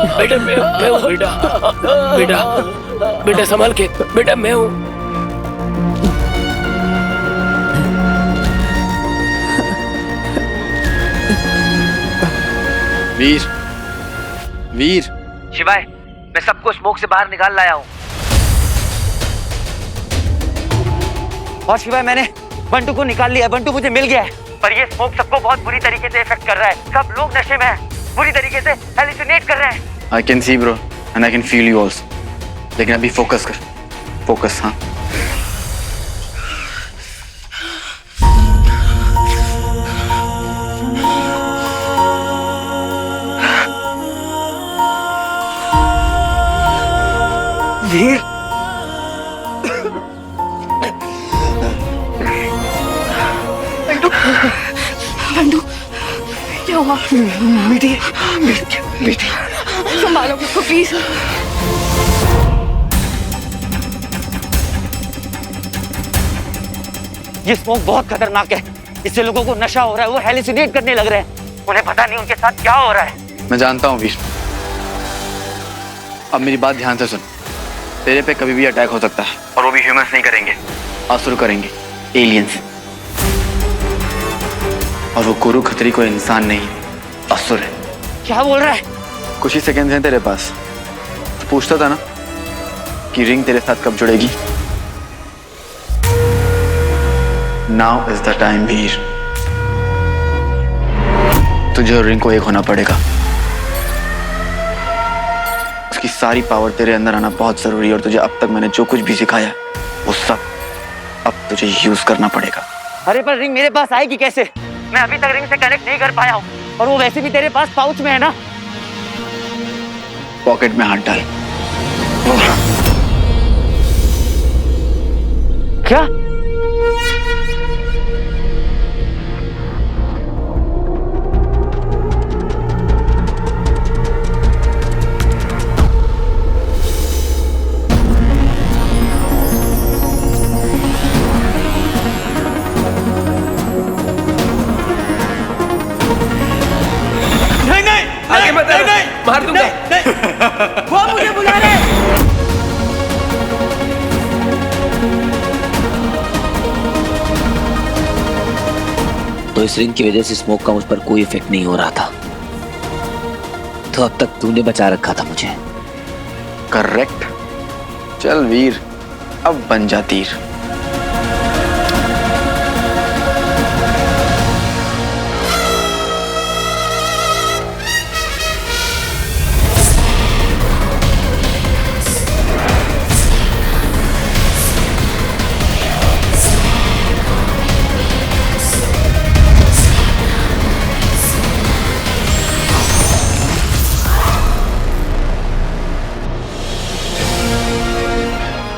बेटा मैं हूँ बेटा। बेटा बेटा संभाल के, बेटा मैं हूँ। वीर, वीर। शिवाय, मैं सबको स्मोक से बाहर निकाल लाया हूँ। और शिवाय, मैंने बंटू को निकाल लिया। बंटू मुझे मिल गया है, पर ये स्मोक सबको बहुत बुरी तरीके से इफेक्ट कर रहा है। सब लोग नशे में हैं, बुरी तरीके से हेलुसिनेट कर रहे हैं। I can see bro, and I can feel you also. लेकिन अभी फोकस कर, फोकस। हाँ, वीर, बंटू क्या हुआ? मीठी मीठी संभालो उसको प्लीज। ये स्मोक बहुत खतरनाक है। इससे लोगों को नशा हो रहा है, वो हेलुसिनेट करने लग रहे हैं। उन्हें पता नहीं उनके साथ क्या हो रहा है। मैं जानता हूँ वीर। अब मेरी बात ध्यान से सुन। तेरे पे कभी भी अटैक हो सकता है, और वो भी ह्यूमंस नहीं करेंगे, असुर करेंगे, एलियंस। और वो गुरु खत्री कोई इंसान नहीं, असुर है। क्या बोल रहा है? कुछ ही सेकंड हैं तेरे पास। तो पूछता था ना कि रिंग तेरे साथ कब जुड़ेगी। नाउ इज द टाइम वीर। तुझे और रिंग को एक होना पड़ेगा। उसकी सारी पावर तेरे अंदर आना बहुत जरूरी है, और तुझे अब तक मैंने जो कुछ भी सिखाया वो सब अब तुझे यूज करना पड़ेगा। अरे पर रिंग मेरे पास आएगी कैसे? मैं अभी तक रिंग से कनेक्ट नहीं कर पाया हूँ, और वो वैसे भी तेरे पास पाउच में है ना। पॉकेट में हाथ डाल। क्या? आगे मत आना, मार दूंगा। वो मुझे बुला रहे हैं। तो इस रिंग की वजह से स्मोक का मुझ पर कोई इफेक्ट नहीं हो रहा था। तो अब तक तूने बचा रखा था मुझे। करेक्ट। चल वीर, अब बन जा तीर।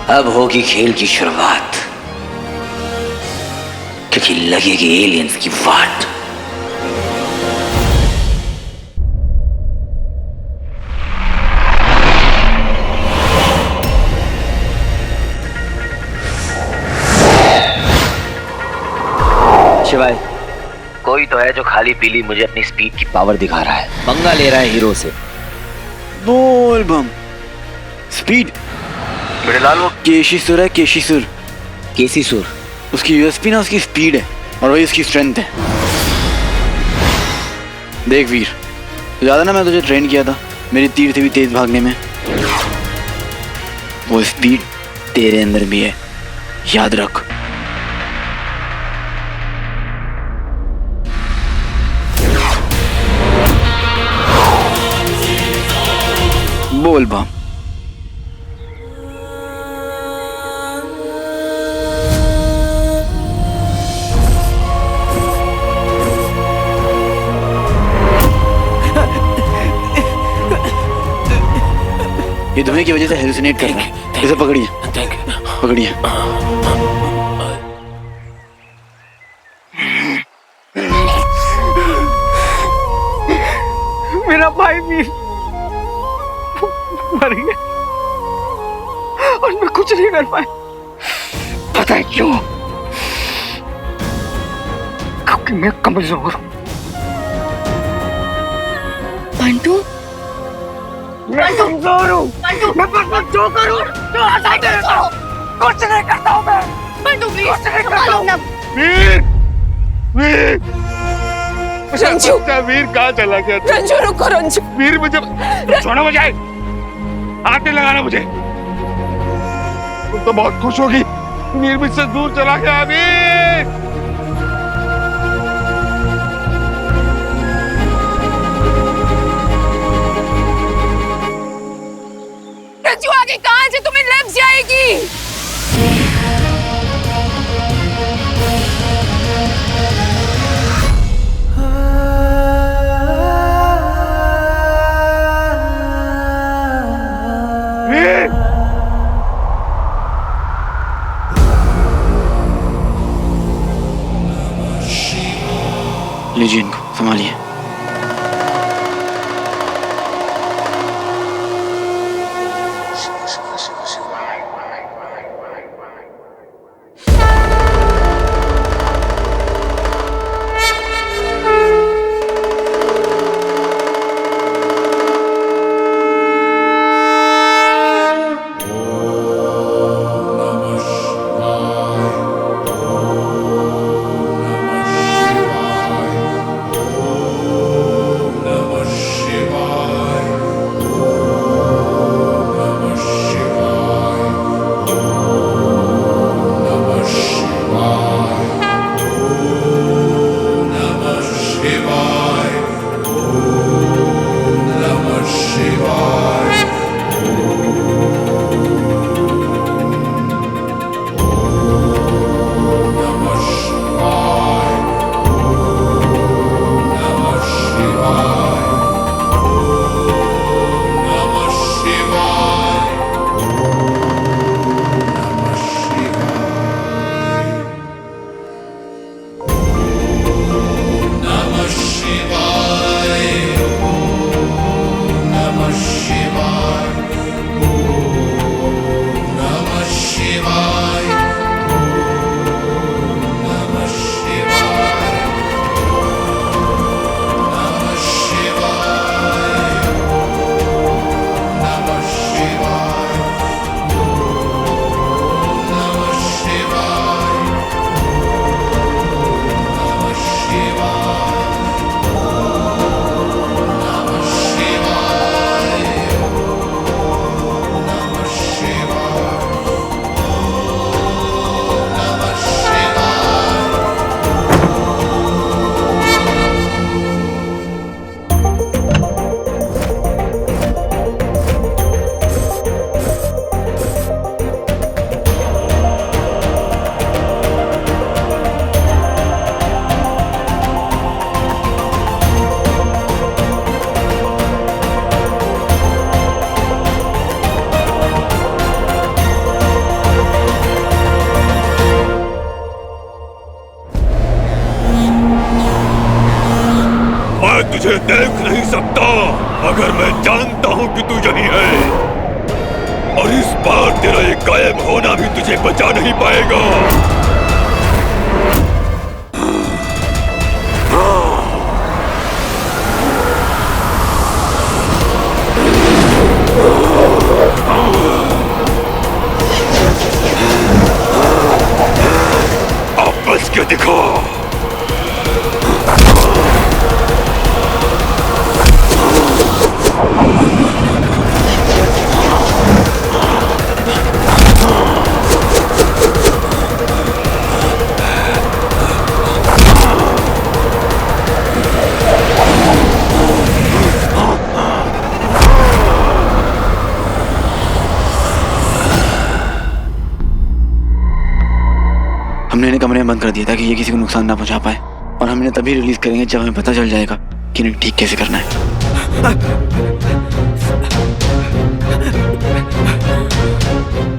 अब होगी खेल की शुरुआत, क्योंकि लगेगी एलियंस की वाट। शिवाय, कोई तो है जो खाली पीली मुझे अपनी स्पीड की पावर दिखा रहा है, पंगा ले रहा है हीरो से। बोल बम। स्पीड मेरे लाल, वो केशीसुर है, केशीसुर। केसीसुर उसकी यूएसपी ना उसकी स्पीड है, और वही उसकी स्ट्रेंथ है। देख वीर, ज्यादा ना मैं तुझे ट्रेन किया था मेरी तीर से भी तेज भागने में। वो स्पीड तेरे अंदर भी है, याद रख। बोल बम। ये धुएं की वजह से हेलुसिनेट कर रहा है। इसे पकड़िए, पकड़िए। मेरा भाई वीर मर गया, और मैं कुछ नहीं कर पाया। पता है क्यों? क्योंकि मैं कमजोर हूं। बंटू मैं कमजोर हूँ मैं बस जो करूँ तो आता मेरे को कुछ नहीं करता हूँ मैं बंटू प्लीज संभालो ना वीर वीर रंजू वीर कहाँ चला गया रंजू रुको रंजू वीर मुझे छोड़ो मुझे हाथ नहीं लगाना मुझे तुम तो बहुत खुश होगी वीर मुझसे दूर चला गया वीर रंजू आगे कहाँ से तुम्हें लग जाएगी वीर लीजिए इनको संभालिए। तुझे देख नहीं सकता मगर मैं जानता हूँ कि तू यहीं है और इस बार तेरा ये गायब होना भी तुझे बचा नहीं पाएगा। अब बच के दिखा। हमने इन्हें कमरे में बंद कर दिया ताकि ये किसी को नुकसान ना पहुंचा पाए और हम इन्हें तभी रिलीज करेंगे जब हमें पता चल जाएगा कि इन्हें ठीक कैसे करना है।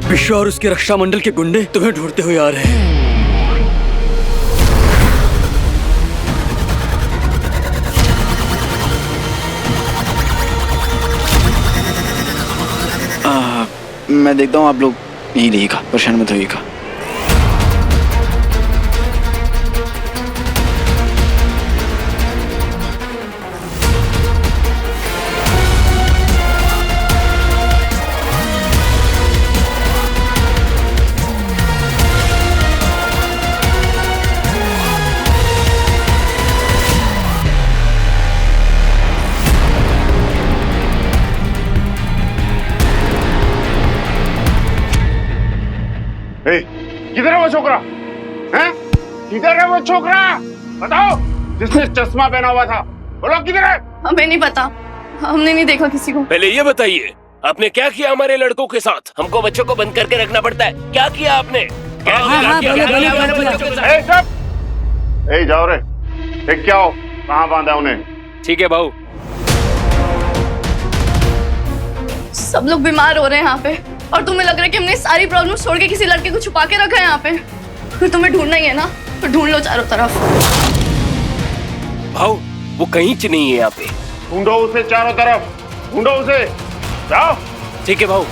विश्व और उसके रक्षा मंडल के गुंडे तुम्हें ढूंढते हुए आ रहे हैं। मैं देखता हूँ आप लोग यहीं रहिएगा, परेशान मत होइएगा। किधर है वो छोकरा? हैं? किधर है वो छोकरा? बताओ, जिसने चश्मा पहना हुआ था, बोलो किधर है? हमें नहीं पता, हमने नहीं देखा किसी को। पहले ये बताइए, आपने क्या किया हमारे लड़कों के साथ? हमको बच्चों को बंद करके रखना पड़ता है, क्या किया आपने? क्या किया हमारे बच्चों के साथ? जाओ रे, देख क्या हो, कहाँ बांधा उन्हें? ठीक है भाऊ। सब लोग बीमार हो रहे हैं यहाँ पे, और तुम्हें लग रहा है कि हमने सारी प्रॉब्लम छोड़ के किसी लड़के को छुपा के रखा है यहाँ पे। फिर तुम्हें ढूंढना ही है ना, तो ढूंढ लो चारों तरफ। भाऊ, वो कहीं च नहीं है यहाँ पे। ढूंढो उसे चारों तरफ, ढूंढो उसे, जाओ। ठीक है भाऊ।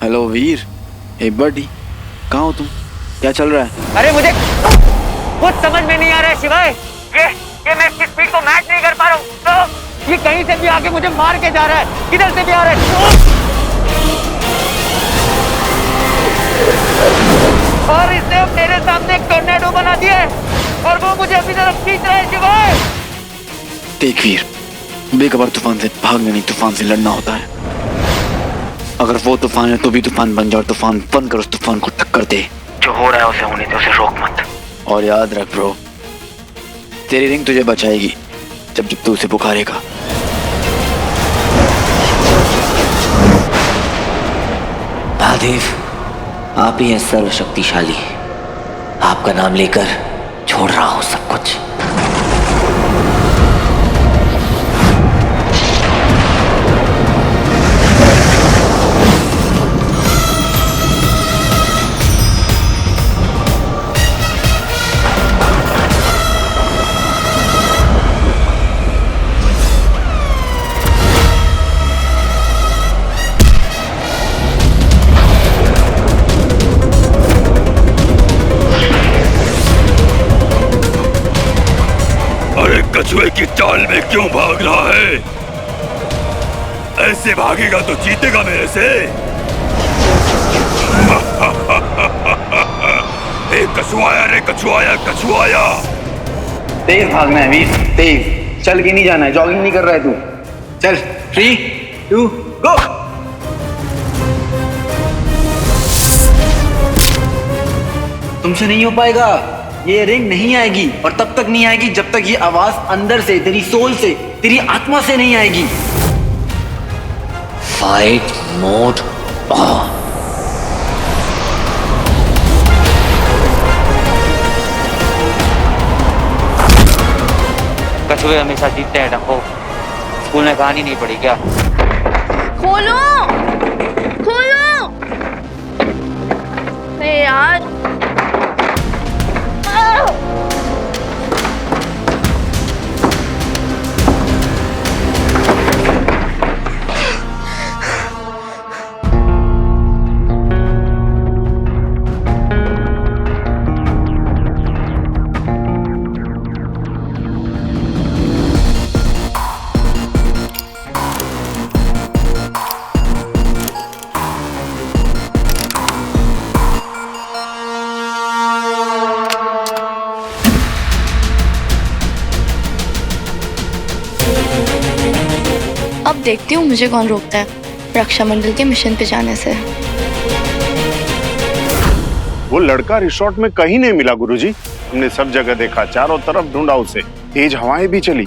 हेलो वीर, हे बडी, कहाँ हो तुम? क्या चल रहा है? अरे मुझे कुछ समझ में नहीं आ रहा है शिवाय। ये मैं इसकी स्पीड को मैच नहीं कर पा रहा हूँ। तो ये कहीं से भी आके मुझे मार के जा रहा है, किधर से भी आ रहा है। और इसने मेरे सामने एक टोर्नेडो बना दिया है, और वो मुझे अभी तरफ खींच रहा है शिवाय। देख वीर, बेखबर तूफान से भागना नहीं, तूफान से लड़ना होता है। अगर वो तूफान है तो भी तूफान बन जा, और तूफान बनकर उस तूफान को टक्कर दे। जो हो रहा है उसे होने दे, उसे रोक मत। और याद रख ब्रो, तेरी रिंग तुझे बचाएगी जब तू उसे पुकारेगा। महादेव, आप ही हैं सर्वशक्तिशाली। आपका नाम लेकर छोड़ रहा हूं सब कुछ। कछुए की चाल में क्यों भाग रहा है? ऐसे भागेगा तो जीतेगा मेरे से। कछुआया रे कछुआया, कछुआया। तेज भागना है वीर, तेज। चल के नहीं जाना है, जॉगिंग नहीं कर रहा है तू। चल, 3, 2, गो। तुमसे नहीं हो पाएगा, ये रिंग नहीं आएगी, और तब तक नहीं आएगी जब तक ये आवाज अंदर से, तेरी सोल से, तेरी आत्मा से नहीं आएगी। Fight mode on. कछुए हमेशा जीतते हैं डंपो। स्कूल में कहानी नहीं पढ़ी क्या? खोलो, खोलो। अरे यार, अब देखती हूँ मुझे कौन रोकता है रक्षा मंडल के मिशन पे जाने से। वो लड़का रिसोर्ट में कहीं नहीं मिला गुरुजी। हमने सब जगह देखा, चारों तरफ ढूंढा उसे, तेज हवाएं भी चली,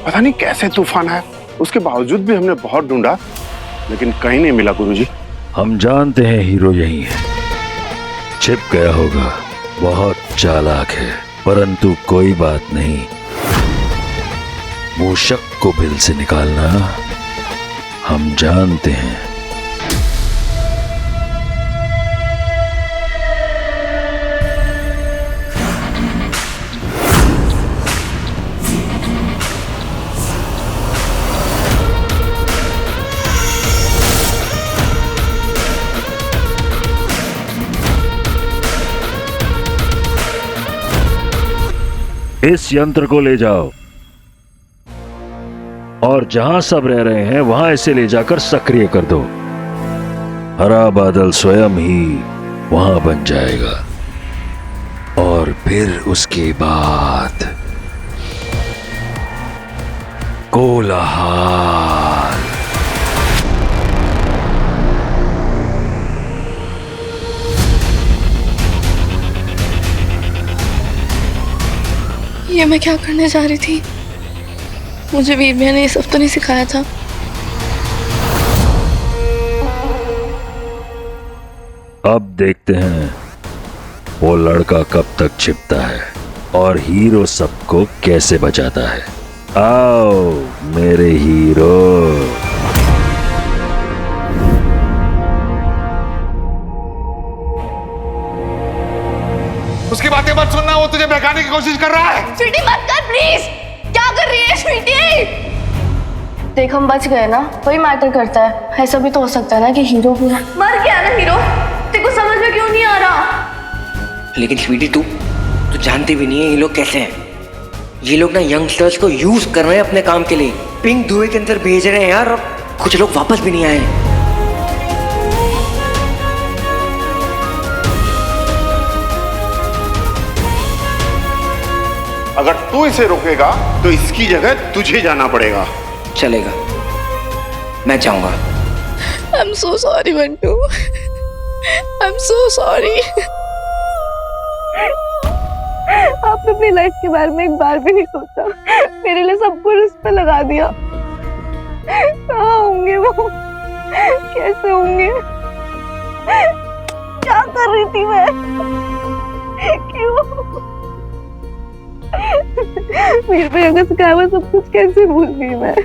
पता नहीं कैसे तूफान आया। उसके बावजूद भी हमने बहुत ढूंढा, लेकिन कहीं नहीं मिला गुरुजी। हम जानते हैं हीरो यही है, छिप गया होगा। बहुत चालाक है, परंतु कोई बात नहीं। मूषक को बिल से निकालना हम जानते हैं। इस यंत्र को ले जाओ और जहां सब रह रहे हैं वहां इसे ले जाकर सक्रिय कर दो। हरा बादल स्वयं ही वहां बन जाएगा और फिर उसके बाद कोलाहल। ये मैं क्या करने जा रही थी? मुझे वीर भैया ने ये सब तो नहीं सिखाया था। अब देखते हैं वो लड़का कब तक छिपता है और हीरो सबको कैसे बचाता है। आओ मेरे हीरो। उसकी बातें मत सुनना, वो तुझे बहकाने की कोशिश कर रहा है। स्वीटी मत कर प्लीज। क्या कर रही है स्वीटी? देख हम बच गए ना, वही मैटर करता है। ऐसा भी तो हो सकता है ना कि हीरो पूरा मर गया ना। हीरो तेरे को समझ में क्यों नहीं आ रहा? लेकिन स्वीटी तू जानती भी नहीं है ये लोग कैसे हैं। ये लोग ना यंगस्टर्स को यूज कर रहे हैं अपने काम के लिए, पिंक धुएं के अंदर भेज रहे हैं यार। और कुछ लोग वापस भी नहीं आए। अगर तू इसे रोकेगा तो इसकी जगह तुझे जाना पड़ेगा। चलेगा, मैं जाऊंगा। I'm so sorry Bantu. I'm so sorry। आपने अपनी लाइफ के बारे में एक बार भी नहीं सोचा। मेरे लिए सब कुछ उस पर लगा दिया। कहाँ होंगे वो? कैसे होंगे? क्या कर रही थी मैं? क्यों? मेरे पे अगर सिखाया हुआ सब कुछ कैसे भूल गई मैं?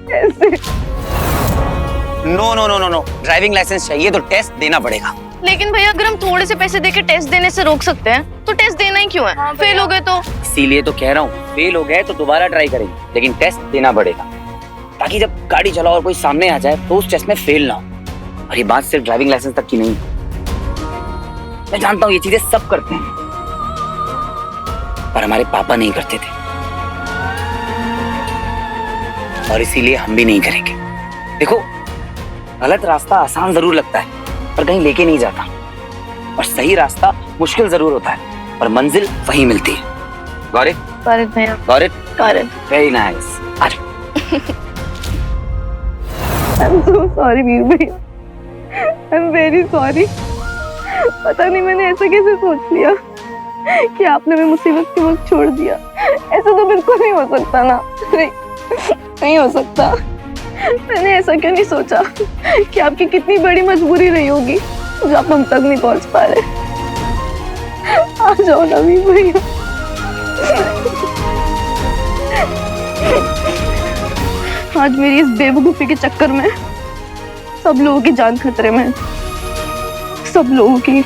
कैसे? No no no no no, driving licence चाहिए तो टेस्ट देना पड़ेगा। लेकिन भैया अगर हम थोड़े से पैसे देके टेस्ट देने से रोक सकते हैं तो टेस्ट देना ही क्यों है? फेल हो गए तो? इसीलिए तो कह रहा हूँ, फेल हो गए तो दोबारा ट्राई करेंगे, लेकिन टेस्ट देना पड़ेगा ताकि जब गाड़ी चलाओ और कोई सामने आ जाए तो उस टेस्ट में फेल ना हो। और ये बात सिर्फ ड्राइविंग लाइसेंस तक की नहीं, मैं जानता हूँ ये चीजें सब करते हैं, पर हमारे पापा नहीं करते थे और इसीलिए हम भी नहीं करेंगे। देखो, गलत रास्ता आसान जरूर लगता है पर कहीं लेके नहीं जाता, और सही रास्ता मुश्किल जरूर होता है पर मंजिल वहीं मिलती है। Got it? गॉट इट भैया। Got it? Got it. Very nice. अरे I'm so sorry वीर भैया। I'm very sorry। पता नहीं मैंने ऐसा कैसे सोच लिया कि आपने मैं मुसीबत के वक्त छोड़ दिया। ऐसा तो बिल्कुल नहीं हो सकता ना। नहीं हो सकता। मैंने ऐसा क्यों नहीं सोचा कि आपकी कितनी बड़ी मजबूरी रही होगी जो आप हम तक नहीं पहुंच पा रहे। आ जाओ ना वीर भैया। आज मेरी इस बेवकूफी के चक्कर में सब लोगों की जान खतरे में है। सब लोगों की।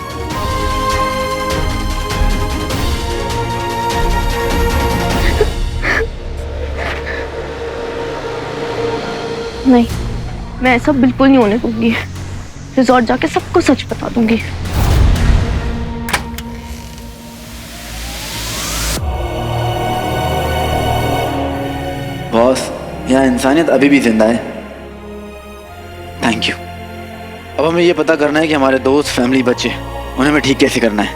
नहीं, मैं ऐसा बिल्कुल नहीं होने दूंगी। रिजॉर्ट जाके सबको सच बता दूंगी। बॉस, यहाँ इंसानियत अभी भी जिंदा है। Thank you. अब हमें ये पता करना है कि हमारे दोस्त, फैमिली, बच्चे, उन्हें हमें ठीक कैसे करना है।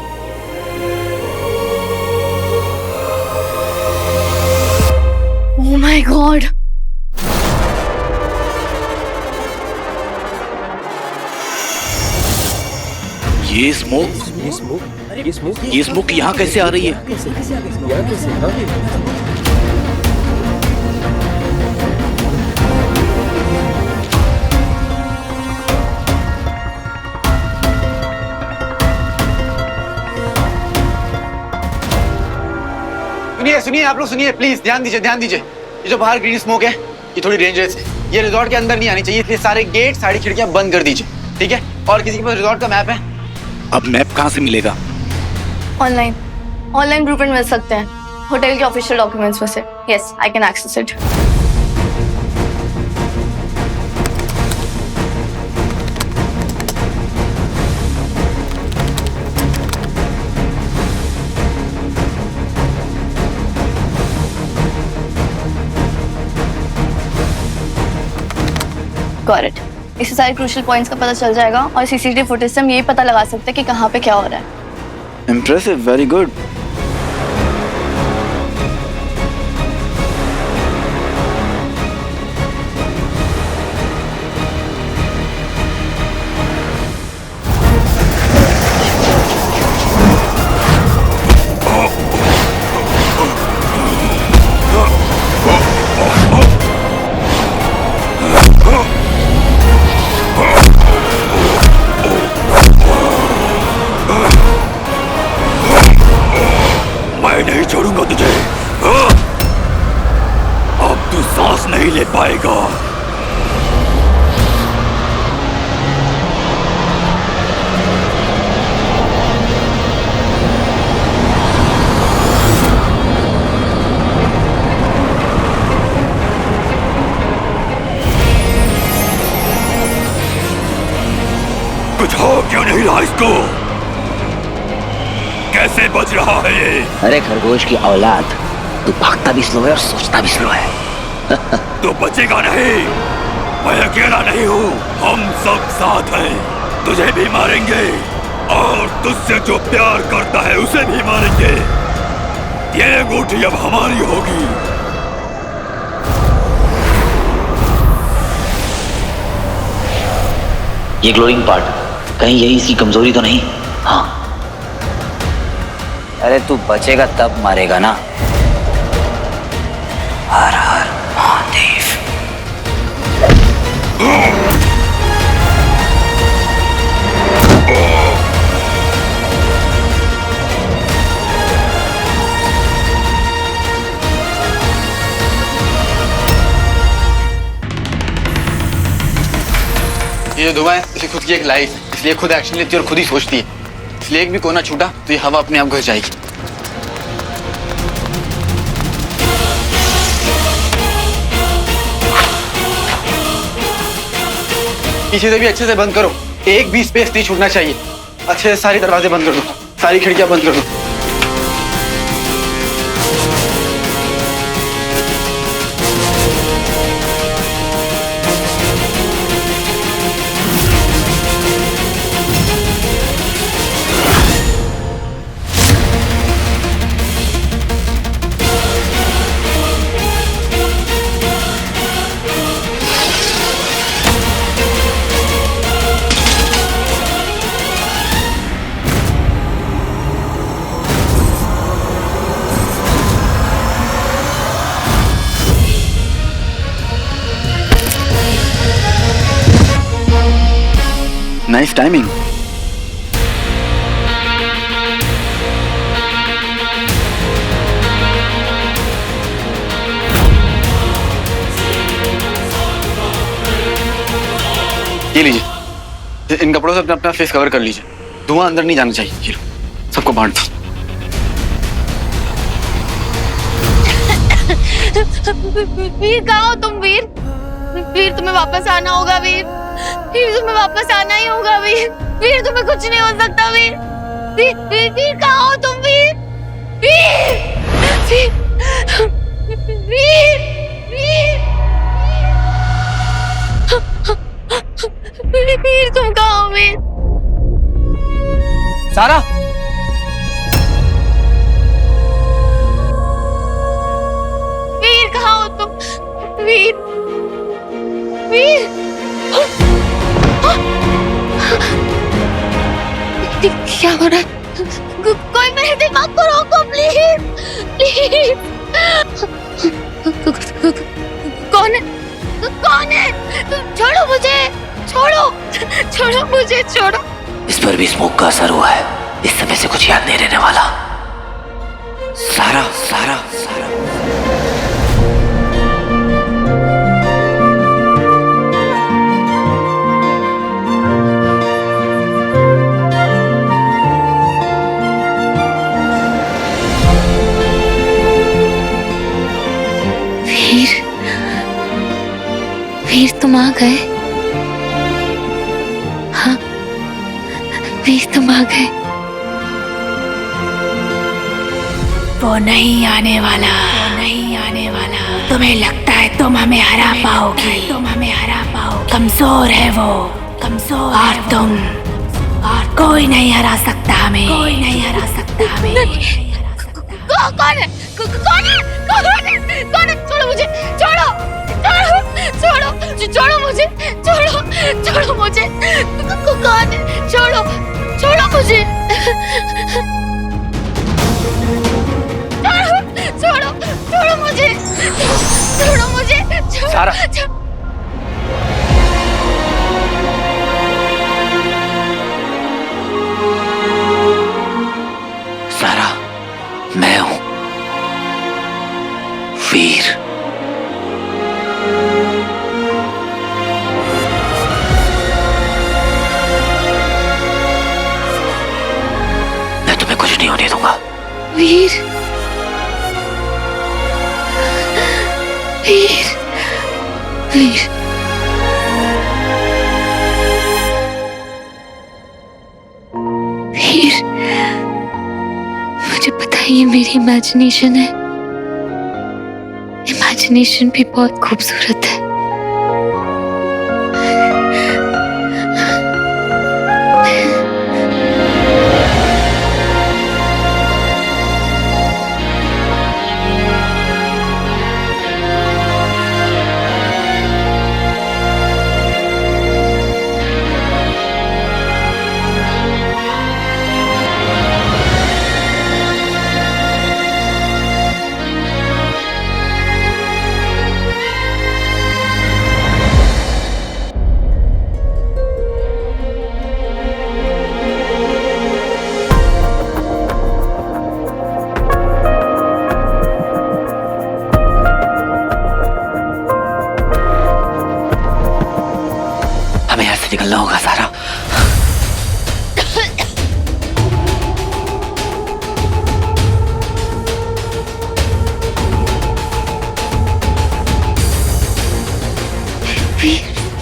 Oh my God. ये स्मोक यहाँ कैसे आ रही है? सुनिए सुनिए, आप लोग सुनिए प्लीज, ध्यान दीजिए ध्यान दीजिए। ये जो बाहर ग्रीन स्मोक है ये थोड़ी डेंजरस है, ये रिजॉर्ट के अंदर नहीं आनी चाहिए, इसलिए सारे गेट, सारी खिड़कियां बंद कर दीजिए, ठीक है? और किसी के पास रिजॉर्ट का मैप है? अब मैप कहाँ से मिलेगा? ऑनलाइन ब्लूप्रिंट मिल सकते हैं होटल के ऑफिशियल डॉक्यूमेंट्स में से। Yes, I can access it. Got it. इससे सारे क्रूशियल पॉइंट्स का पता चल जाएगा और सीसीटीवी फुटेज से हम यही पता लगा सकते हैं कि कहाँ पे क्या हो रहा है। Impressive, very good. मैं नहीं छोड़ूंगा तुझे। अब तू सांस नहीं ले पाएगा। कुछ हो क्यों नहीं रहा इसको? कैसे बच रहा है ये? अरे खरगोश की औलाद, तू भागता भी स्लो है और सोचता भी स्लो है। तो बचेगा नहीं। मैं अकेला नहीं हूँ, हम सब साथ हैं। तुझे भी मारेंगे और तुझसे जो प्यार करता है उसे भी मारेंगे। ये अंगूठी अब हमारी होगी। ये ग्लोइंग पार्ट कहीं यही इसकी कमजोरी तो नहीं? हाँ। अरे तू बचेगा तब मारेगा ना। हर हर महादेव। ये धुआं है, इसे खुद की एक लाइफ, इसलिए खुद एक्शन लेती है और खुद ही सोचती है। इसलिए एक भी कोना छूटा तो ये हवा अपने आप घुस जाएगी। पीछे से भी अच्छे से बंद करो, एक भी स्पेस नहीं छूटना चाहिए। अच्छे से सारे दरवाजे बंद कर दो, सारी खिड़कियां बंद कर दो। Nice timing. ये लीजिए, इन कपड़ों से अपना अपना फेस कवर कर लीजिए। धुआं अंदर नहीं जाना चाहिए। ये लो, सबको बांट दो। वीर कहाँ हो तुम? वीर, वीर तुम्हें वापस आना होगा। वीर, वीर तुम्हें वापस आना ही होगा। वीर, वीर तुम्हें कुछ नहीं हो सकता। वीर, वीर, वीर, वीर कहाँ हो तुम? वीर, वीर, वीर, वीर, वीर तुम कहाँ हो? वीर, सारा, वीर कहाँ हो तुम? वीर, वीर, क्या हो रहा है? कोई मेरे दिमाग को रोको प्लीज, प्लीज। कौन है? कौन है? छोड़ो मुझे, छोड़ो, छोड़ो मुझे, छोड़ो। इस पर भी स्मोक का असर हुआ है। इस समय से कुछ याद नहीं रहने वाला। सारा सारा सारा। वीर तुम आ गए? हाँ वीर तुम आ गए। वो नहीं आने वाला, वो नहीं आने वाला। तुम्हें लगता है तुम हमें हरा पाओगी, तुम हमें हरा पाओगी। कमजोर है वो, कमजोर और तुम, और कोई नहीं हरा सकता हमें, कोई नहीं हरा सकता हमें। कौन है? कौन है? कौन है? कौन है? छोड़ो मुझे, छोड़ो, छोड़ो, छोड़ो, छोड़ो मुझे, छोड़ो, छोड़ो मुझे। कौन है? छोड़ो, छोड़ो मुझे, छोड़ो, छोड़ो मुझे, छोड़ो मुझे। सारा। सारा, मैं हूं वीर। मैं तुम्हें कुछ नहीं होने दूंगा। वीर, वीर, वीर। वीर, मुझे पता है ये मेरी इमेजिनेशन है। इमेजिनेशन भी बहुत खूबसूरत है। निकलना होगा सारा।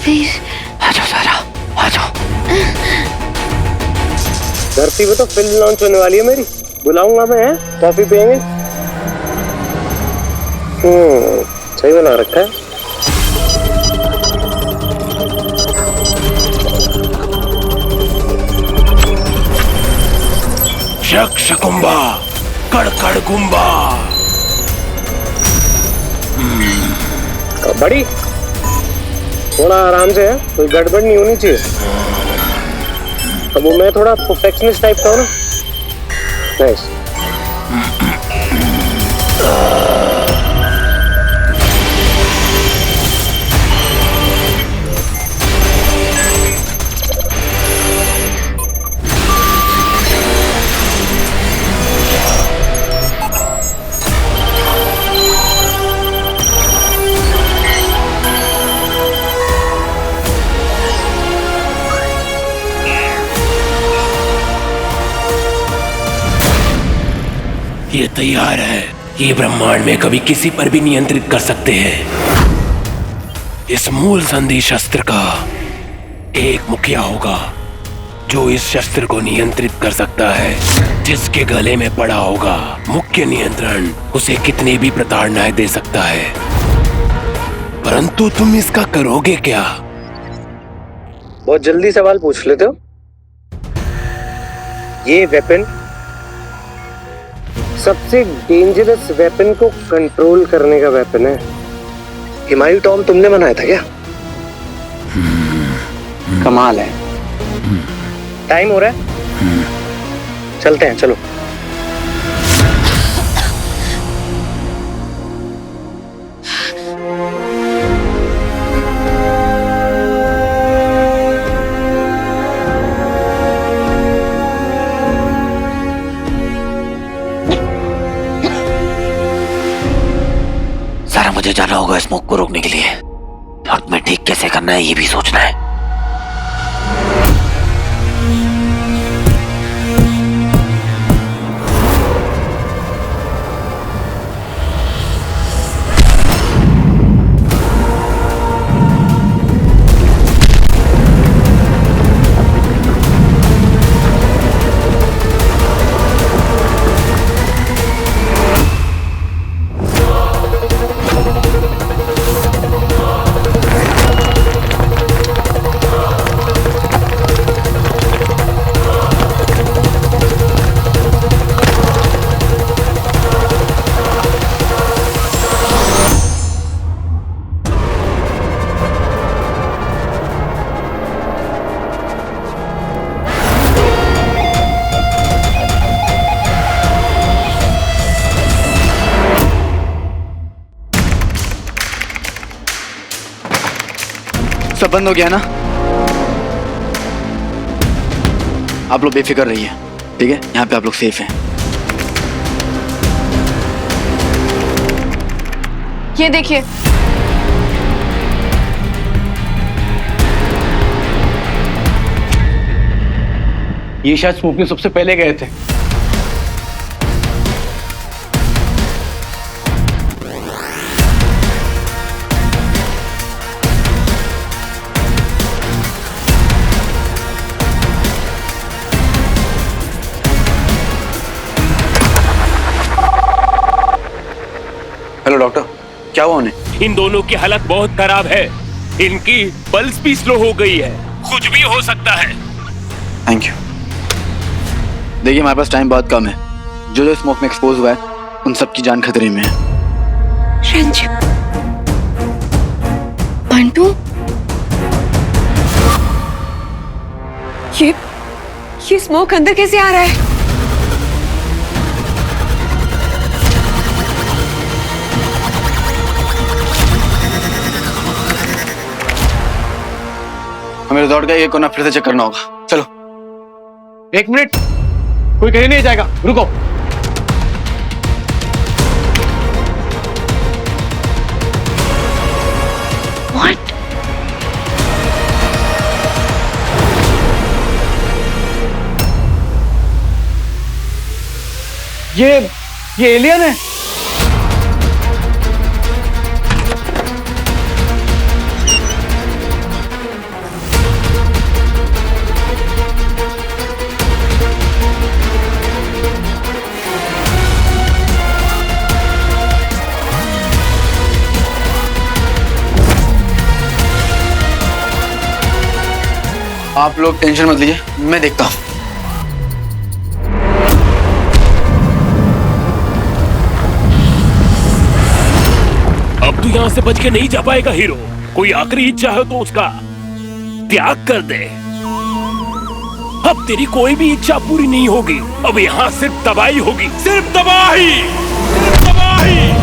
वीर, आ जाओ सारा, आ जाओ। धरती पे तो फिल्म लॉन्च होने वाली है मेरी, बुलाऊंगा मैं। कॉफी पियेंगे? सही बना रखा है। शक शकुंबा, कड़कड़ गुम्बा। बड़ी थोड़ा आराम से है, कोई गड़बड़ नहीं होनी चाहिए। अब वो मैं थोड़ा परफेक्शनिस्ट टाइप का हूँ ना। नाइस। ये तैयार है। ये ब्रह्मांड में कभी किसी पर भी नियंत्रित कर सकते हैं। इस मूल संधि शस्त्र का एक मुखिया होगा जो इस शस्त्र को नियंत्रित कर सकता है। जिसके गले में पड़ा होगा मुख्य नियंत्रण, उसे कितनी भी प्रताड़नाएं दे सकता है। परंतु तुम इसका करोगे क्या? बहुत जल्दी सवाल पूछ लेते हो। ये वेपन सबसे डेंजरस वेपन को कंट्रोल करने का वेपन है। हिमायू टॉम तुमने बनाया था क्या? कमाल है। टाइम हो रहा है, चलते हैं, चलो। सारा, मुझे जाना होगा स्मोक को रोकने के लिए, और तुम्हें ठीक कैसे करना है ये भी सोचना है। सब बंद हो गया ना? आप लोग बेफिक्र रहिए, ठीक है? यहाँ पे आप लोग सेफ हैं। ये देखिए, ये शायद स्मोकिंग सबसे पहले गए थे। हेलो डॉक्टर, क्या हुआ उन्हें? इन दोनों की हालत बहुत खराब है। इनकी पल्स भी स्लो हो गई है। कुछ भी हो सकता है। Thank you. देखिए, हमारे पास टाइम बहुत कम है। जो जो स्मोक में एक्सपोज हुआ है उन सब की जान खतरे में है। रंजू, बंटू, ये स्मोक अंदर कैसे आ रहा है? हमें दौड़ का ये कोना फिर से चेक करना होगा। चलो। 1 मिनट, कोई कहीं नहीं जाएगा, रुको। What? ये एलियन है। आप लोग टेंशन मत लीजिए, मैं देखता हूँ। अब तू यहाँ से बच के नहीं जा पाएगा हीरो। कोई आखिरी इच्छा है तो उसका त्याग कर दे। अब तेरी कोई भी इच्छा पूरी नहीं होगी। अब यहाँ सिर्फ तबाही होगी, सिर्फ तबाही, सिर्फ तबाही।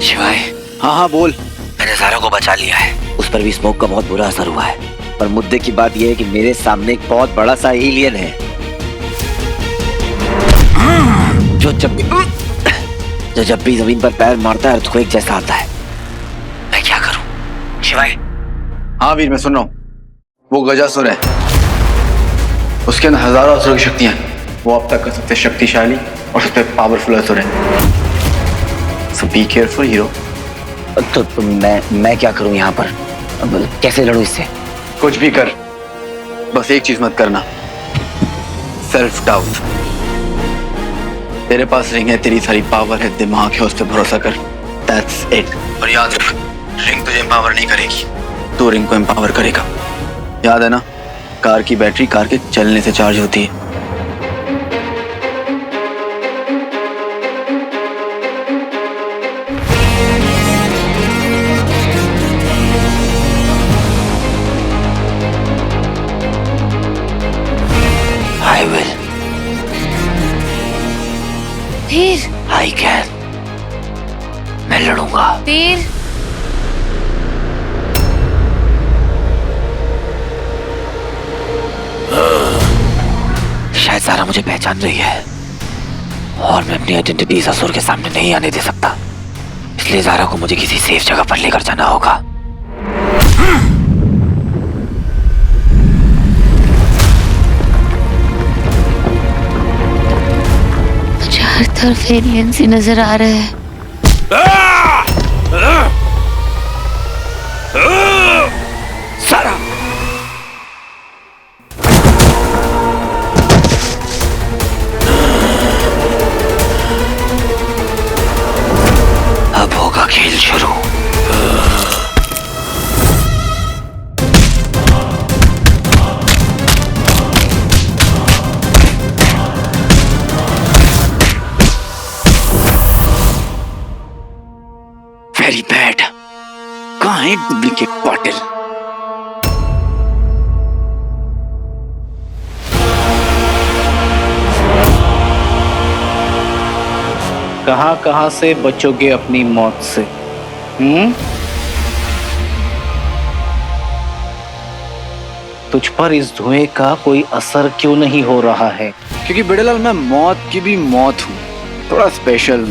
शिवाय, हाँ बोल। मैंने ज़ारा को बचा लिया है। उस पर भी स्मोक का बहुत बुरा असर हुआ है। पर मुद्दे की बात यह है कि मेरे सामने एक बहुत बड़ा सा एलियन है जो जब भी जमीन पर पैर मारता है अर्थक्वेक जैसा आता है। मैं क्या करूं शिवाय? हाँ वीर, मैं सुन रहा हूँ। वो गजासुर है, उसके अंदर हजारों असुर की शक्तियां हैं। वो अब तक का सबसे शक्तिशाली और सबसे पावरफुल असुर है। So be careful, hero. तो मैं क्या करूं यहाँ पर? कैसे लड़ूं इससे? कुछ भी कर, बस एक चीज मत करना, सेल्फ डाउट। तेरे पास रिंग है, तेरी सारी पावर है, दिमाग है, उस पर भरोसा कर। That's it। और याद रख, रिंग तुझे एम्पावर नहीं करेगी, तू रिंग को एम्पावर करेगा। याद है ना, कार की बैटरी कार के चलने से चार्ज होती है। I will। Veer, I can। मैं लड़ूंगा। वीर, शायद ज़ारा मुझे पहचान रही है और मैं अपनी आइडेंटिटी इस असुर के सामने नहीं आने दे सकता। इसलिए ज़ारा को मुझे किसी सेफ जगह पर लेकर जाना होगा। मुझे हर तरफ एलियन से नजर आ रहे हैं। ज़ारा, अब होगा खेल शुरू। Very bad. कहाँ है डुप्लीकेट बॉटल? कहां कहां से बचोगे अपनी मौत से? तुझ पर इस धुएं का कोई असर क्यों नहीं हो रहा है? क्योंकि बेड़ेलाल मैं मौत की भी मौत हूँ, थोड़ा स्पेशल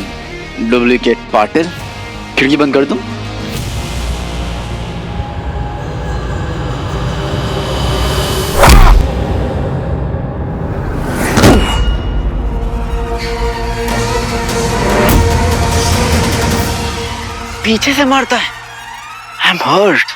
डुप्लीकेट पाटिल। खिड़की बंद कर दूं? पीछे से मारता है। I am hurt.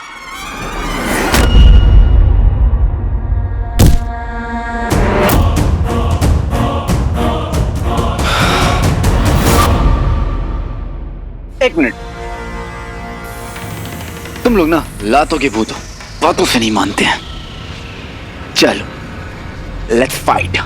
एक मिनट, तुम लोग ना लातों के भूत हो, बातों से नहीं मानते हैं। चलो लेट्स फाइट।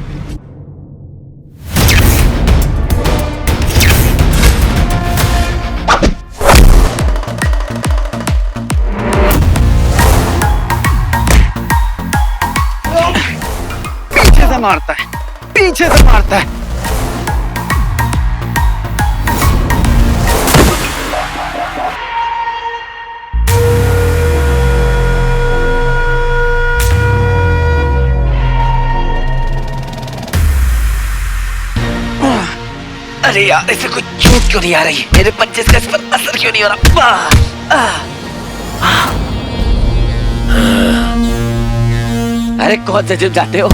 पीछे से मारता है, पीछे से मारता है। अरे यार, इसे कुछ चोट क्यों नहीं आ रही? मेरे पंचेस का इस पर असर क्यों नहीं हो रहा? अरे कौन से जिम जाते हो?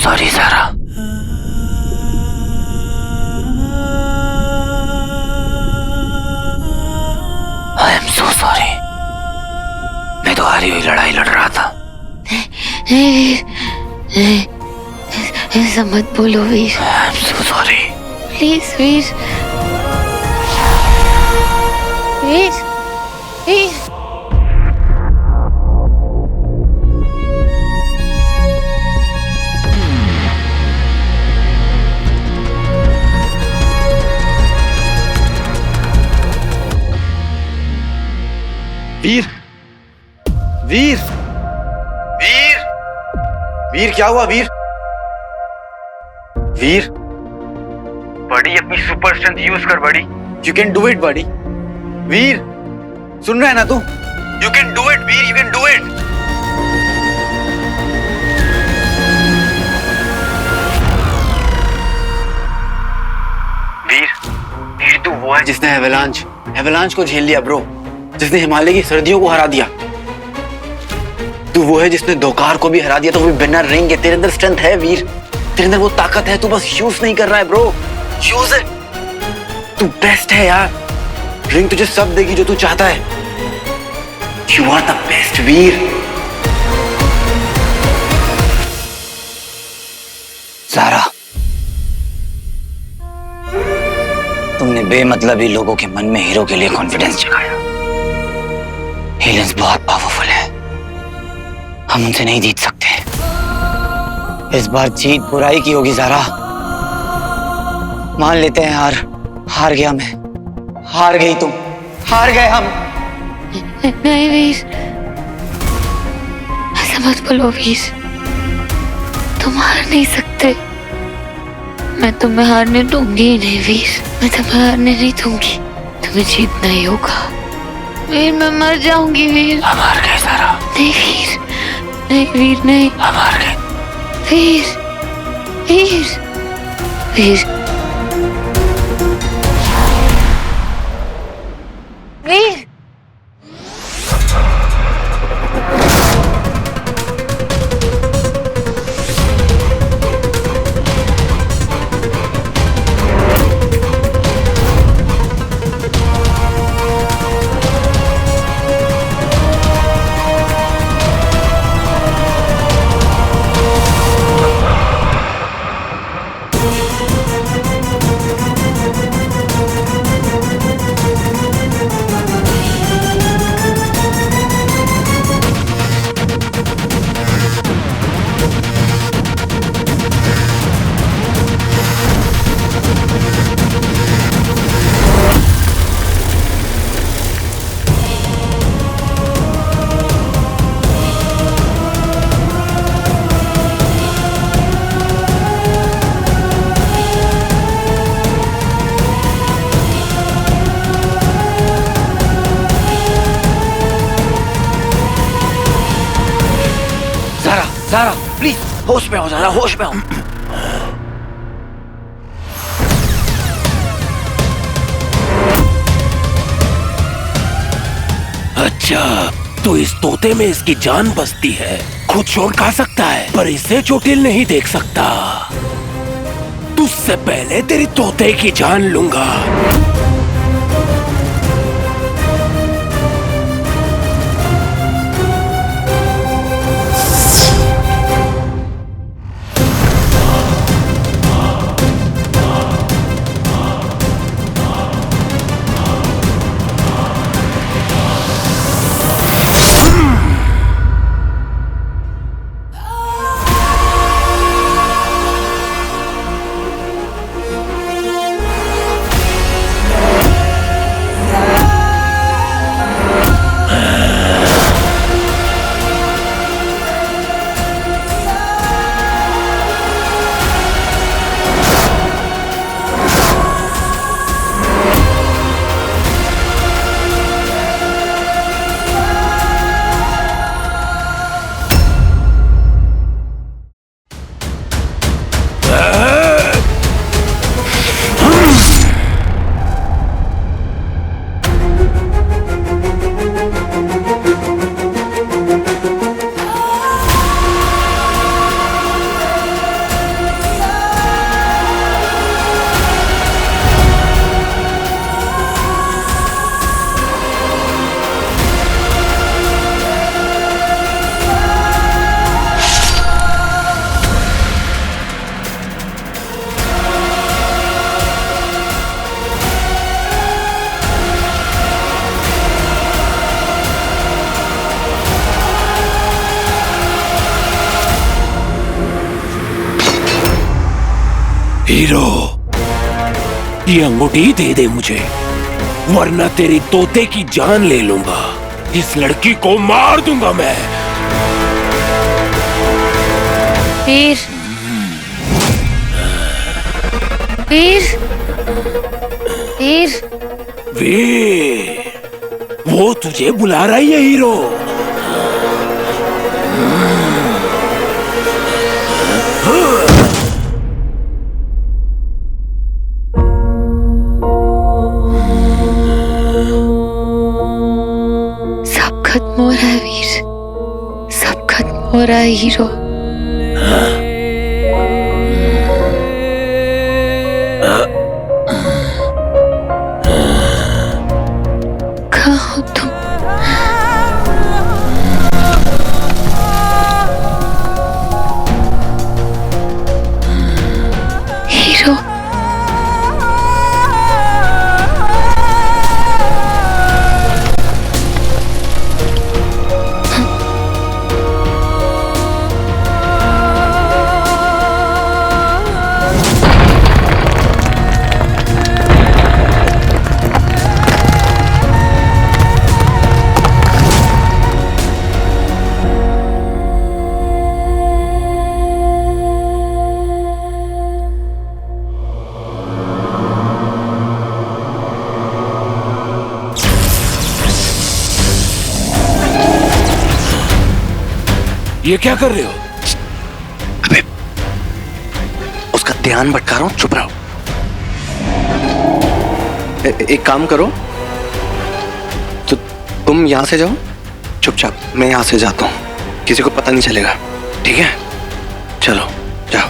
सॉरी सारा। आई एम सो सॉरी। मैं तो हारी हुई लड़ाई लड़ रहा था। ऐसा मत बोलो Veer. I am so sorry. Please Veer. Veer Veer Veer Veer Veer Veer क्या हुआ वीर? वीर बड़ी अपनी सुपर स्ट्रेंथ यूज कर बड़ी। यू कैन डू इट बड़ी। वीर सुन रहा है ना तू? You can do it Veer, you can do it. Veer तू वो है जिसने एवलांच को झेल लिया ब्रो, जिसने हिमालय की सर्दियों को हरा दिया। तू वो है जिसने दोकार को भी हरा दिया, तो वो भी बिना रिंग के। तेरे अंदर स्ट्रेंथ है वीर, तेरे अंदर वो ताकत है, तू बस यूज नहीं कर रहा है ब्रो। यूज है, तू बेस्ट है यार। रिंग तुझे सब देगी जो तू चाहता है। यू आर द बेस्ट वीर। ज़ारा, तुमने बेमतलबी लोगों के मन में हीरो के लिए कॉन्फिडेंस जगाया। हीलिंग्स बहुत पावरफुल है, हम उनसे नहीं जीत सकते। इस बार जीत बुराई की होगी ज़ारा। मान लेते हैं हार गया मैं, हार गई तुम, हार गए हम। नहीं वीर, ऐसा मत बोलो वीर, तुम हार नहीं सकते। मैं तुम्हें हारने दूंगी ही नहीं वीर, मैं तुम्हें हारने नहीं दूंगी, तुम्हें जीतना ही होगा। वीर मैं मर जाऊंगी वीर। हम हार गए ज़ारा। नहीं वीर, नहीं वीर नहीं, हम हार गए। वीर वीर वीर वीर। ज़ारा प्लीज होश में हो ज़ारा, होश में हो। अच्छा, तो इस तोते में इसकी जान बसती है। खुद चोट खा सकता है पर इसे चोटिल नहीं देख सकता। तुझसे पहले तेरी तोते की जान लूंगा। हीरो, ये अंगूठी दे दे मुझे, वरना तेरी तोते की जान ले लूंगा। इस लड़की को मार दूंगा मैं। वीर, वीर, वीर, वीर, वो तुझे बुला रही है हीरो। सब खत्म हो रहा है वीर, सब खत्म हो रहा है हीरो। कहाँ हो तुम? हीरो, ये क्या कर रहे हो? अबे, उसका ध्यान भटका रहा हूं, चुप रहो। एक काम करो, तो तुम यहां से जाओ चुपचाप, मैं यहां से जाता हूं, किसी को पता नहीं चलेगा, ठीक है? चलो जाओ।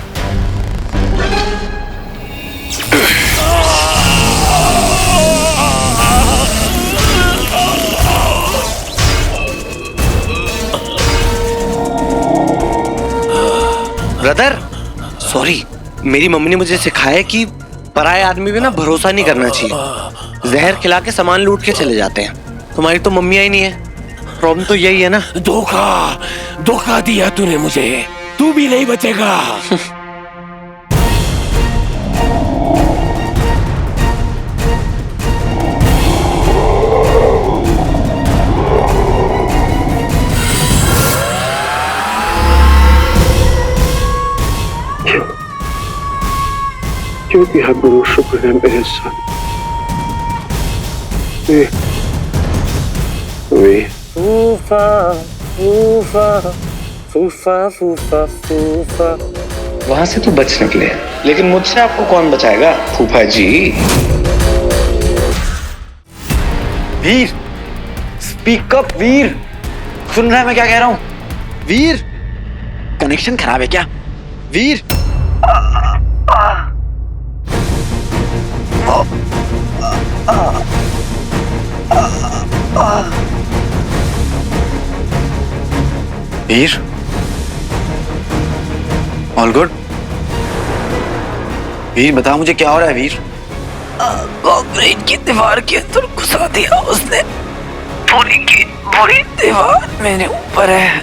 ब्रदर, सॉरी, मेरी मम्मी ने मुझे सिखाया है कि पराये आदमी पे ना भरोसा नहीं करना चाहिए। जहर खिला के सामान लूट के चले जाते हैं। तुम्हारी तो मम्मी ही नहीं है, प्रॉब्लम तो यही है ना। धोखा दिया तूने मुझे, तू भी नहीं बचेगा। क्योंकि हर गुरु शुक्र है मेरे साथ। फूफा फूफा फूफा फूफा फूफा। वहां से तो बच निकले, लेकिन मुझसे आपको कौन बचाएगा फूफा जी। वीर, स्पीक अप वीर, सुन रहा है मैं क्या कह रहा हूं? वीर, कनेक्शन खराब है क्या? वीर, वीर, ऑल गुड? वीर बता मुझे क्या हो रहा है वीर? कॉन्क्रीट की दीवार के अंदर घुसा दिया उसने, पूरी की पूरी दीवार मेरे ऊपर है।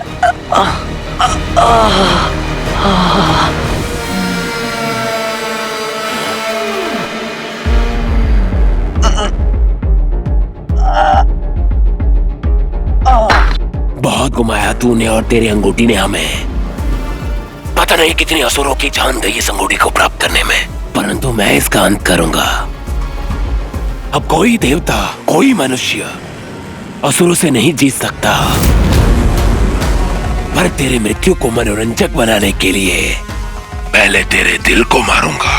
बहुत घुमाया तूने और तेरी अंगूठी ने हमें। पता नहीं कितनी असुरों की जान गई इस अंगूठी को प्राप्त करने में, परंतु मैं इसका अंत करूंगा। अब कोई देवता, कोई मनुष्य असुरों से नहीं जीत सकता, पर तेरे मृत्यु को मनोरंजक बनाने के लिए पहले तेरे दिल को मारूंगा,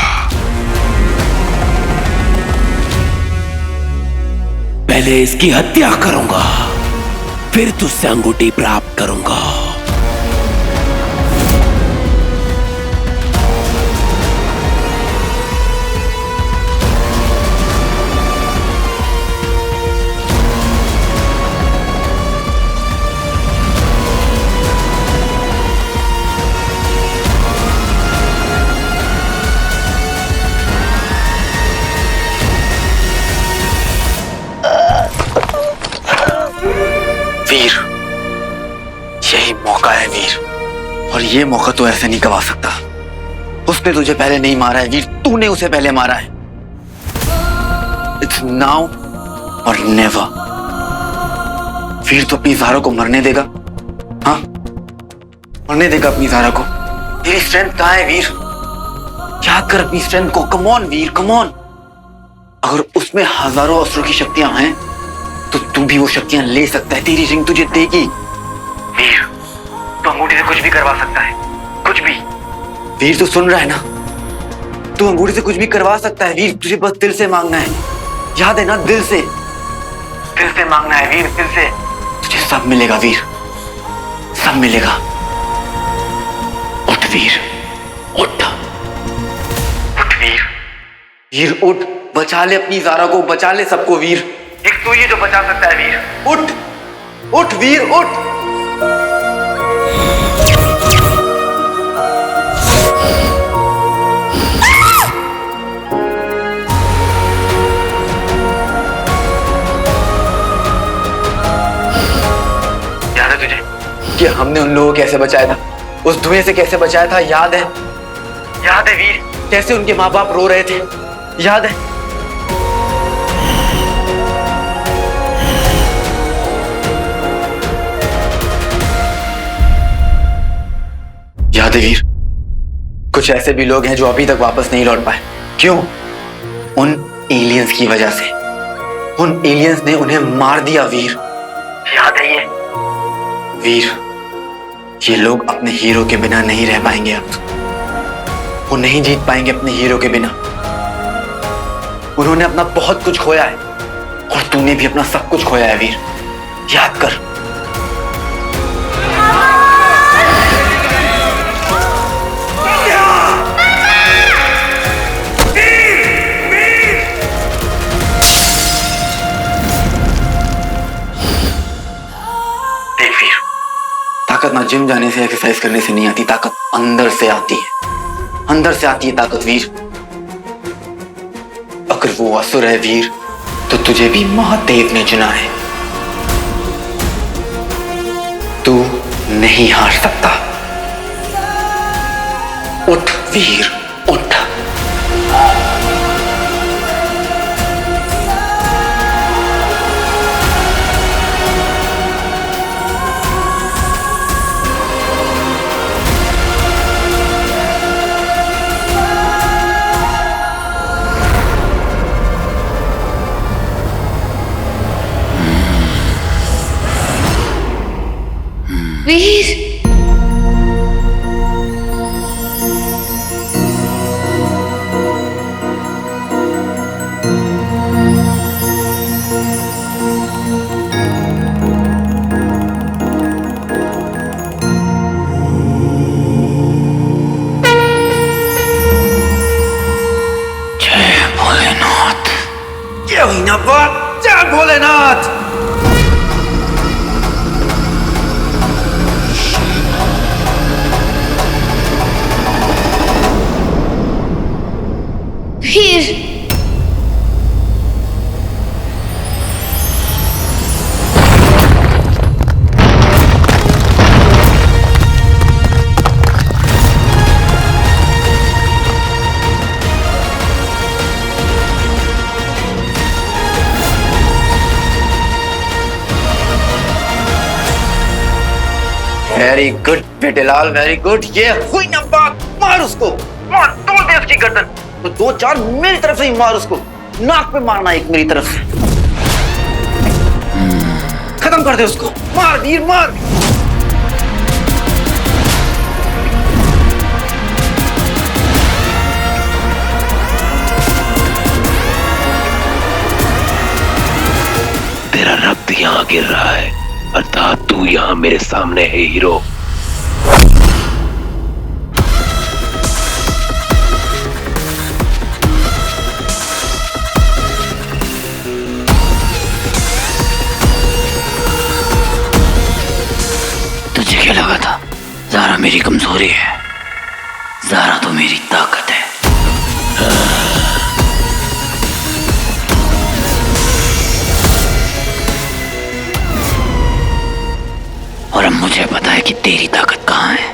पहले इसकी हत्या करूंगा, फिर तुझसे अंगूठी प्राप्त करूंगा। वीर, यही मौका है वीर, और ये मौका तो ऐसे नहीं गवा सकता। उसने तुझे पहले नहीं मारा है वीर, तूने उसे पहले मारा है। इट्स नाउ और नेवर वीर तो अपनी ज़ारा को मरने देगा? हाँ, मरने देगा अपनी ज़ारा को? तेरी स्ट्रेंथ कहाँ है वीर? याद कर अपनी स्ट्रेंथ को। Come on Veer, come on. अगर उसमें हजारों अस्त्रों की शक्तियां हैं तो तू भी वो शक्तियां ले सकता है। तेरी रिंग तुझे देगी वीर। तू अंगूठी से कुछ भी करवा सकता है, कुछ भी। वीर तू सुन रहा है ना? तू अंगूठी से कुछ भी करवा सकता है वीर। तुझे बस दिल से मांगना है, याद है ना? दिल से मांगना है वीर, दिल से। तुझे सब मिलेगा वीर, सब मिलेगा। उठ वीर, उठ वीर। वीर उठ, बचा ले अपनी ज़ारा को, बचा ले सबको वीर। एक तू ही जो बचा सकता है वीर। उठ, उठ वीर, उठ। याद है तुझे कि हमने उन लोगों को कैसे बचाया था? उस धुएं से कैसे बचाया था? याद है? याद है वीर? कैसे उनके माँ बाप रो रहे थे? याद है? याद है वीर? कुछ ऐसे भी लोग हैं जो अभी तक वापस नहीं लौट पाए। क्यों? उन एलियंस की वजह से। उन एलियंस ने उन्हें मार दिया वीर। याद है ये? वीर, ये लोग अपने हीरो के बिना नहीं रह पाएंगे अब। वो नहीं जीत पाएंगे अपने हीरो के बिना। उन्होंने अपना बहुत कुछ खोया है और तूने भी अपना सब कुछ खोया है वीर। याद कर। देख वीर, ताकत ना जिम जाने से, एक्सरसाइज करने से नहीं आती, ताकत अंदर से आती है। अंदर से आती है ताकत वीर। अगर वो असुर है वीर तो तुझे भी महादेव ने चुना है। तू नहीं हार सकता। उठ वीर, उठ। वीर, जय भोलेनाथ। ये हुई ना बात। जय भोलेनाथ। वीर, वेरी गुड बेटेलाल, वेरी गुड। ये हुई ना बात। मार उसको, मार, तोड़ दे उसकी गर्दन। तो दो चार मेरी तरफ से ही मार उसको। नाक पे मारना एक मेरी तरफ से। खत्म कर दे उसको। मार वीर, मार। तेरा रक्त यहाँ गिर रहा है, अर्थात तू यहाँ मेरे सामने है हीरो। तुझे क्या लगा था ज़ारा मेरी कमजोरी है? ज़ारा तो मेरी ताकत है। और अब मुझे पता है कि तेरी ताकत कहाँ है।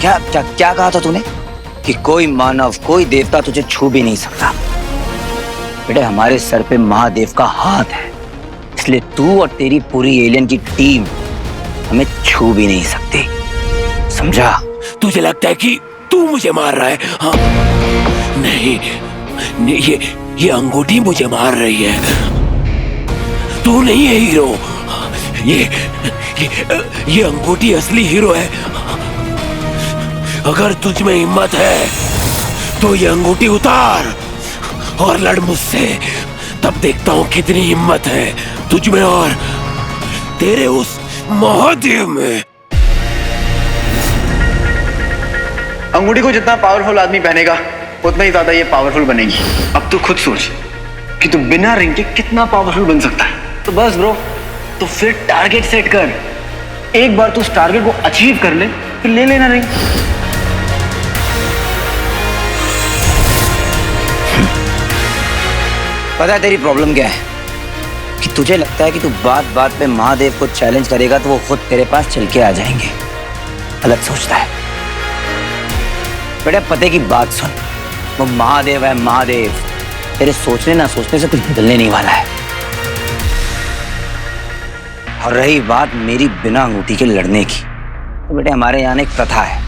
क्या क्या क्या कहा था तूने कि कोई मानव कोई देवता तुझे छू भी नहीं सकता? बेटे हमारे सर पे महादेव का हाथ है, इसलिए तू और तेरी पूरी एलियन की टीम हमें छू भी नहीं सकती, समझा? तुझे लगता है कि तू मुझे मार रहा है? हाँ? नहीं, नहीं, ये अंगूठी मुझे मार रही है। तू नहीं है हीरो, ये अंगूठी असली हीरो है। अगर तुझ में हिम्मत है तो ये अंगूठी उतार और लड़ मुझसे, तब देखता हूं कितनी हिम्मत है तुझ में और तेरे उस महादेव में। अंगूठी को जितना पावरफुल आदमी पहनेगा उतना ही ज्यादा ये पावरफुल बनेगी। अब तू खुद सोच कि तू बिना रिंग के कितना पावरफुल बन सकता है। तो बस ब्रो, तो फिर टारगेट सेट कर। एक बार तू उस टारगेट को अचीव कर ले, फिर ले लेना रिंग। पता है तेरी प्रॉब्लम क्या है? कि तुझे लगता है कि तू बात बात पे महादेव को चैलेंज करेगा तो वो खुद तेरे पास चल के आ जाएंगे। गलत सोचता है बेटा, पते की बात सुन, वो महादेव है महादेव, तेरे सोचने ना सोचने से कुछ बदलने नहीं वाला है। और रही बात मेरी बिना अंगूठी के लड़ने की, तो बेटे हमारे यहाँ एक प्रथा है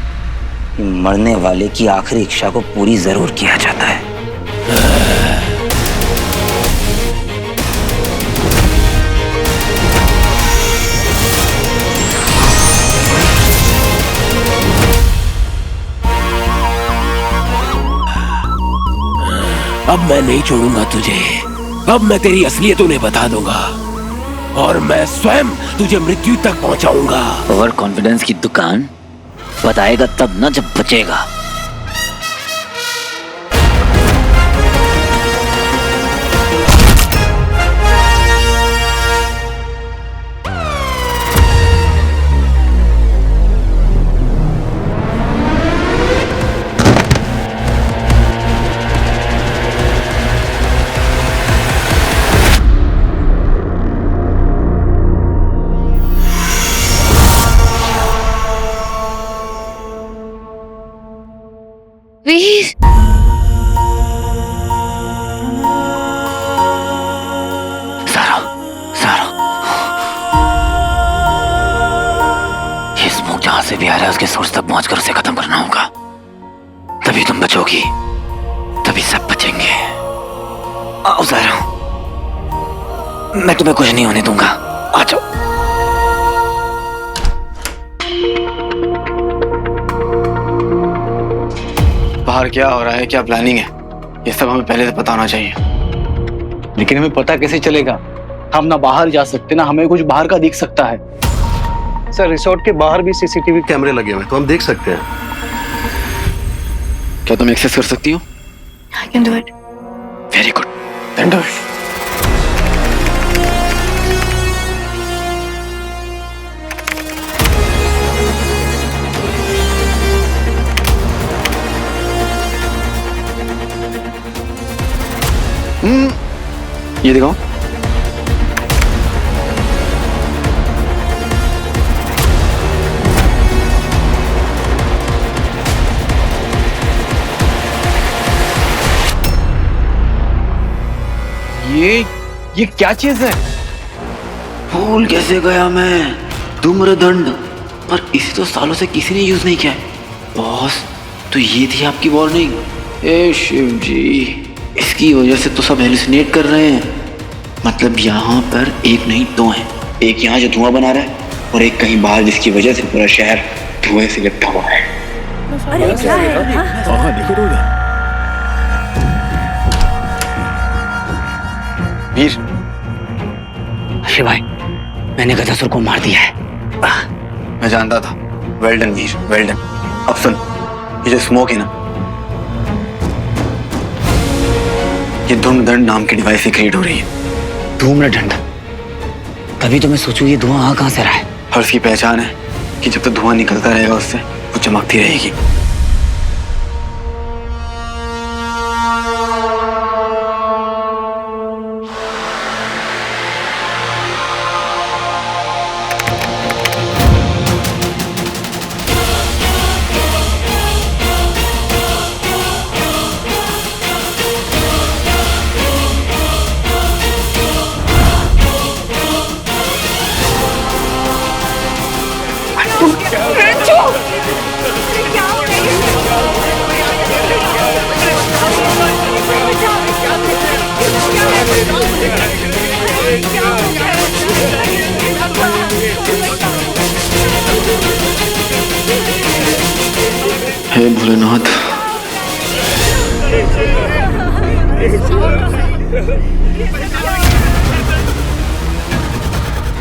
कि मरने वाले की आखिरी इच्छा को पूरी जरूर किया जाता है। अब मैं नहीं छोड़ूंगा तुझे, अब मैं तेरी असलियत उन्हें बता दूंगा और मैं स्वयं तुझे मृत्यु तक पहुंचाऊंगा। ओवर कॉन्फिडेंस की दुकान बताएगा तब ना जब बचेगा। वीर, सारा, सारा, ये स्मोक जहां से भी आ रहा है उसके सोर्स तक पहुंचकर उसे खत्म करना होगा, तभी तुम बचोगी, तभी सब बचेंगे। आओ सारा, मैं तुम्हें कुछ नहीं होने दूंगा, आ जाओ। बाहर क्या हो रहा है, क्या प्लानिंग है, ये सब हमें पहले से पता होना चाहिए। लेकिन हमें पता कैसे चलेगा? हम ना बाहर जा सकते ना हमें कुछ बाहर का दिख सकता है। सर रिसोर्ट के बाहर भी सीसीटीवी कैमरे लगे हुए हैं, तो हम देख सकते हैं। क्या तुम एक्सेस कर सकती हो? I can do it. Very good, then do it. ये दिखाओ। ये क्या चीज है? भूल कैसे गया मैं, धूम्रदंड, पर इसे तो सालों से किसी ने यूज नहीं किया है। बॉस, तो ये थी आपकी वार्निंग। ए शिव जी, इसकी वजह से तो सब हेलुसिनेट कर रहे हैं। मतलब यहाँ पर एक नहीं दो हैं, एक यहाँ जो धुआं बना रहा है और एक कहीं बाहर जिसकी वजह से पूरा शहर धुएं से लिपटा हुआ है। अरे क्या है? वीर, अरे भाई, मैंने गजासुर को मार दिया है। मैं जानता था। वेल डन वीर, वेल डन। अब सुन, ये जो स्मोक है ना, ये धूम्रदंड नाम की डिवाइस से क्रिएट हो रही है। धूम्रदंड? तभी तो मैं सोचूं ये धुआं आ कहां से रहा है। और उसकी पहचान है कि जब तक धुआं निकलता रहेगा उससे वो चमकती रहेगी। हे भोलेनाथ,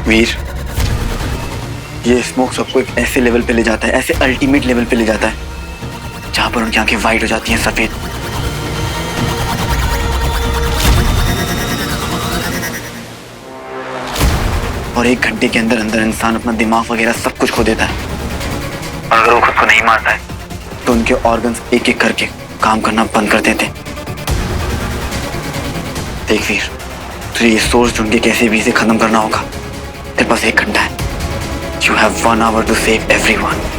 वीर, ये स्मोक सबको एक ऐसे लेवल पे ले जाता है, ऐसे अल्टीमेट लेवल पे ले जाता है जहां पर उनकी आंखें वाइट हो जाती हैं, सफेद। और 1 घंटे के अंदर अंदर इंसान अपना दिमाग वगैरह सब कुछ खो देता है। और अगर वो खुद को नहीं मारता है तो उनके ऑर्गन्स एक एक करके काम करना बंद कर देते। देख वीर, तुझे ये सोर्स ढूंढ के कैसे भी इसे खत्म करना होगा। तेरे पास 1 घंटा है। You have 1 hour to save everyone.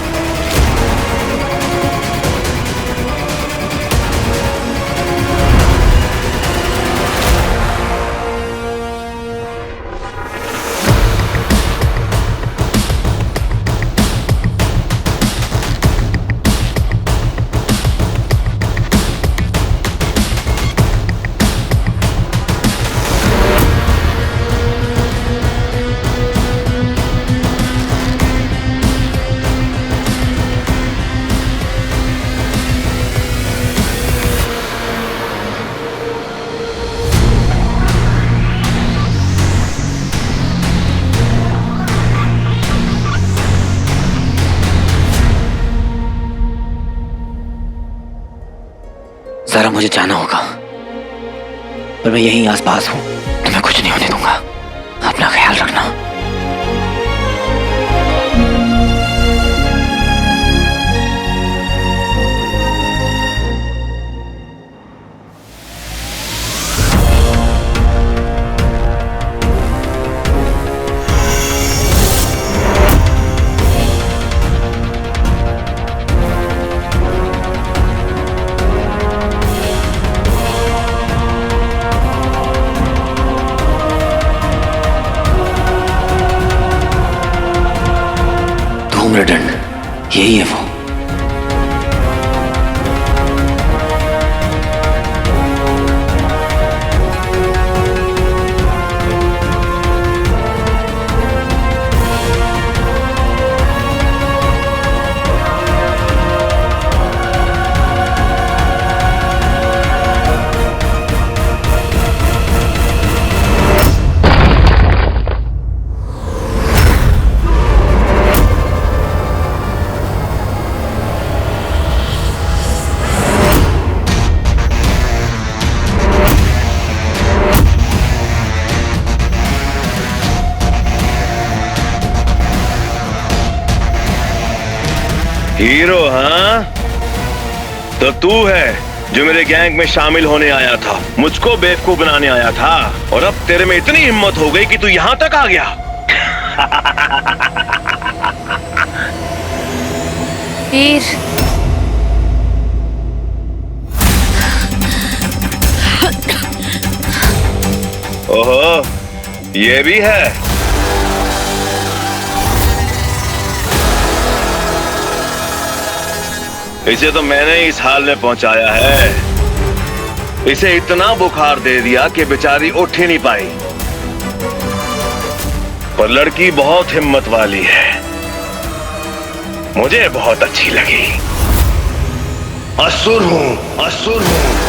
जरा मुझे जाना होगा, पर मैं यहीं आसपास हूं, तुम्हें कुछ नहीं होने दूंगा। अपना ख्याल रखना। धूम्रदंड, यही है वो। हीरो, हाँ? तो तू है जो मेरे गैंग में शामिल होने आया था, मुझको बेवकूफ बनाने आया था, और अब तेरे में इतनी हिम्मत हो गई कि तू यहां तक आ गया। वीर, ओहो, ये भी है। इसे तो मैंने इस हाल में पहुंचाया है। इसे इतना बुखार दे दिया कि बेचारी उठ ही नहीं पाई। पर लड़की बहुत हिम्मत वाली है, मुझे बहुत अच्छी लगी। असुर हूं, असुर हूं।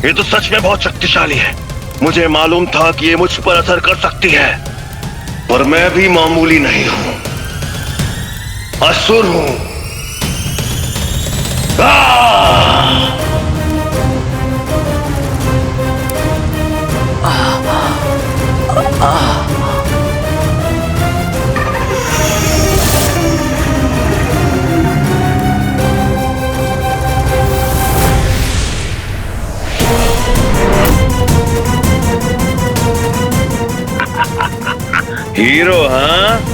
ये तो सच में बहुत शक्तिशाली है। मुझे मालूम था कि ये मुझ पर असर कर सकती है, पर मैं भी मामूली नहीं हूं, असुर हूं। हीरो हाँ?